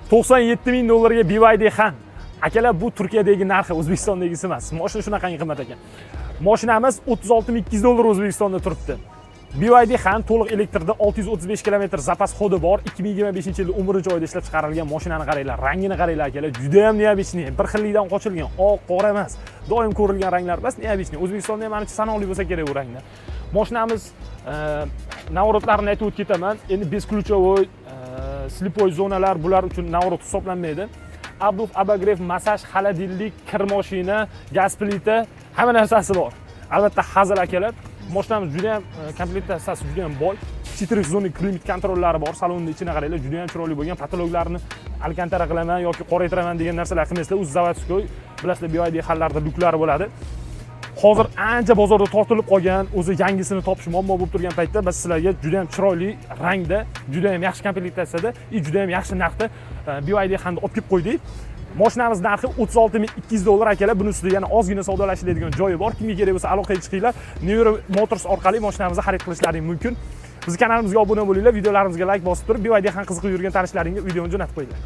97 ming dollarga BYD Han. Akalar, bu Turkiyadagi narxi, O'zbekistondagisi emas. Mashina shunaqangi qimmat ekan. Mashinamiz 36.200 dollar O'zbekistonda turibdi. BYD Han to'liq elektrda 635 km zapas xodi bor. 2025-yilda umri joyida ishlab chiqarilgan mashinani qaranglar, rangini qaranglar akalar, juda ham neobычный, bir xillikdan qochilgan, oq, qora emas. Doim ko'rilgan ranglar emas, neobычный. O'zbekistonda ham ancha sanoqli bo'lsa kerak bu ranglar. Mashinamiz navrotlarini aytib o'tib ketaman. Endi beskluchovoy, slipoy zonalar bular uchun navrot hisoblanmaydi. Abduf, abagrev, massaj, xolodilnik, kir mashina, gaz plita, hamma narsasi bor. Albatta hazil akalar. Mashinamiz juda ham komplektatsiyasi juda ham boy. Четырехзонный klimat kontrollari bor. Salonning ichini qaranglar, juda ham chiroyli bo'lgan. Patologlarni alkantara qilaman yoki qoraytiraman degan narsalar qilmaysizlar. O'z zavodskoy, bilasizlar, BYD xallarda luklari bo'ladi. Hozir ancha bozorda tortilib qolgan, o'zi yangisini topish muammo bo'lib turgan paytda biz sizlarga juda ham chiroyli rangda, juda ham yaxshi komplektatsiyada, juda ham yaxshi narxda BYD Hanni olib kelib qo'ydik. Mashinamiz narxi 36.200 dollar akalar. Buning ustida yana ozgina savdolashiladigan joyi bor. Kimga kerak bo'lsa aloqaga chiqinglar. Neuro Motors orqali mashinamizni xarid qilishlaring mumkin. Bizning kanalimizga obuna bo'linglar, videolarimizga like bosib turib, BYD Han qiziqib yurgan tanishlaringga videoni jo'natib qo'yinglar.